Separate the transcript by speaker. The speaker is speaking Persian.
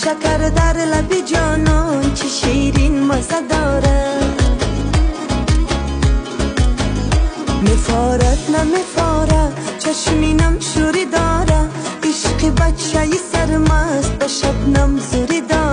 Speaker 1: شکر در لب جانان چه شیرین مزه داره، میفارد نمیفاره چشمینم شوری داره، عشق بچه سرمست به شبنم زوری داره.